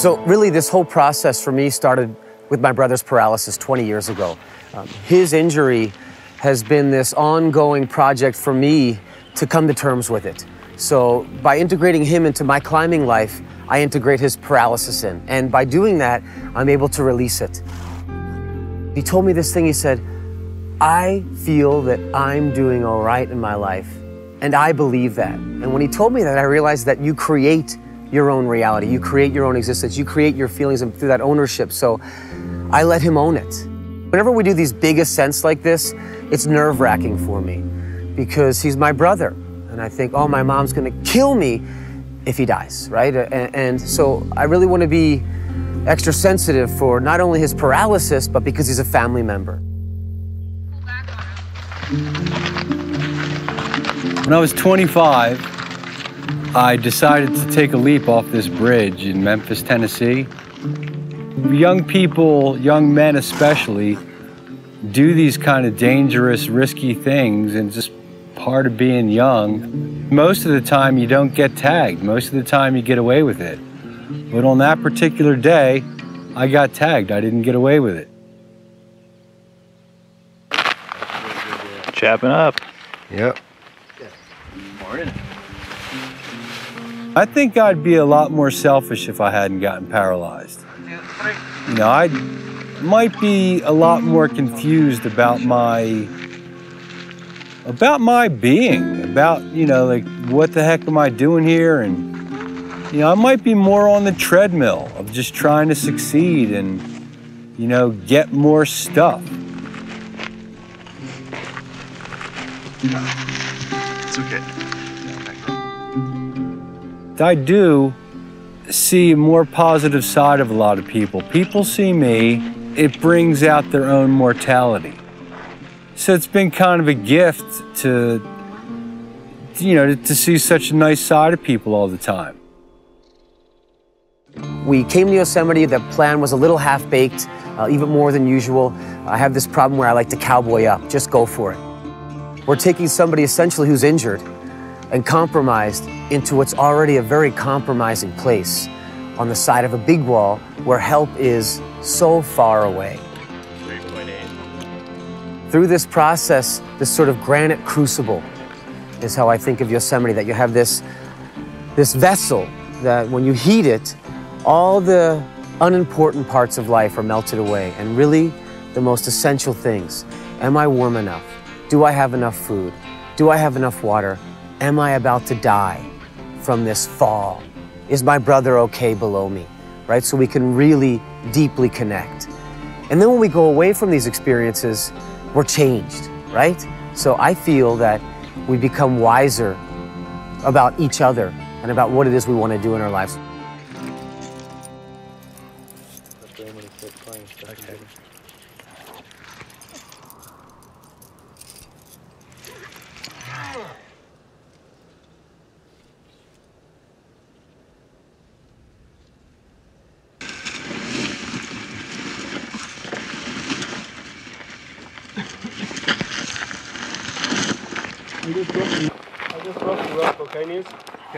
So really this whole process for me started with my brother's paralysis 20 years ago. His injury has been this ongoing project for me to come to terms with it. So by integrating him into my climbing life, I integrate his paralysis in. And by doing that, I'm able to release it. He told me this thing, he said, I feel that I'm doing all right in my life, and I believe that. And when he told me that, I realized that you create your own reality, you create your own existence, you create your feelings through that ownership. So I let him own it. Whenever we do these big ascents like this, it's nerve-wracking for me because he's my brother. And I think, oh, my mom's gonna kill me if he dies, right? And so I really wanna be extra sensitive for not only his paralysis, but because he's a family member. When I was 25, I decided to take a leap off this bridge in Memphis, Tennessee. Young people, young men especially, do these kind of dangerous, risky things, and it's just part of being young. Most of the time you don't get tagged. Most of the time you get away with it. But on that particular day, I got tagged. I didn't get away with it. Chapping up. Yep. Morning. I think I'd be a lot more selfish if I hadn't gotten paralyzed. You know, I might be a lot more confused about my being, about, you know, like, what the heck am I doing here? And, you know, I might be more on the treadmill of just trying to succeed and, you know, get more stuff. It's okay. I do see a more positive side of a lot of people. People see me, it brings out their own mortality. So it's been kind of a gift to, you know, to see such a nice side of people all the time. We came to Yosemite, the plan was a little half-baked, even more than usual. I have this problem where I like to cowboy up, just go for it. We're taking somebody essentially who's injured and compromised into what's already a very compromising place on the side of a big wall where help is so far away. 3.8. Through this process, this sort of granite crucible is how I think of Yosemite, that you have this vessel that when you heat it, all the unimportant parts of life are melted away, and really the most essential things. Am I warm enough? Do I have enough food? Do I have enough water? Am I about to die from this fall? Is my brother okay below me? Right? So we can really deeply connect. And then when we go away from these experiences, we're changed, right? So I feel that we become wiser about each other and about what it is we want to do in our lives.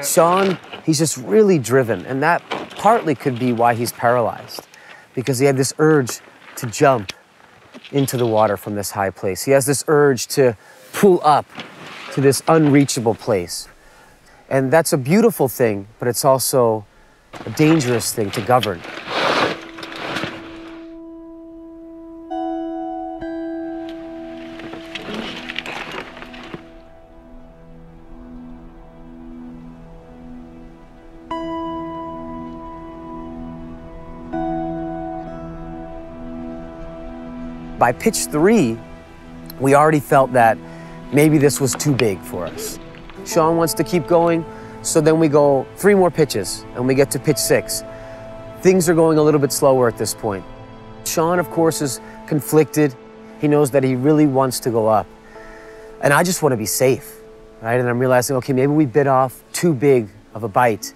Sean, he's just really driven, and that partly could be why he's paralyzed, because he had this urge to jump into the water from this high place. He has this urge to pull up to this unreachable place. And that's a beautiful thing, but it's also a dangerous thing to govern. By pitch 3, we already felt that maybe this was too big for us. Sean wants to keep going, so then we go 3 more pitches, and we get to pitch 6. Things are going a little bit slower at this point. Sean, of course, is conflicted. He knows that he really wants to go up. And I just want to be safe, right? And I'm realizing, okay, maybe we bit off too big of a bite,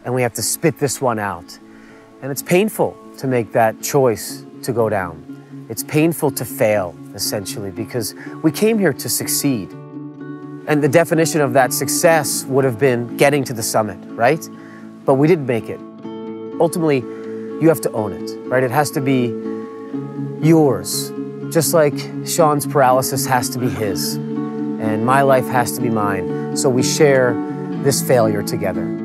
and we have to spit this one out. And it's painful to make that choice to go down. It's painful to fail, essentially, because we came here to succeed. And the definition of that success would have been getting to the summit, right? But we didn't make it. Ultimately, you have to own it, right? It has to be yours, just like Sean's paralysis has to be his, and my life has to be mine, so we share this failure together.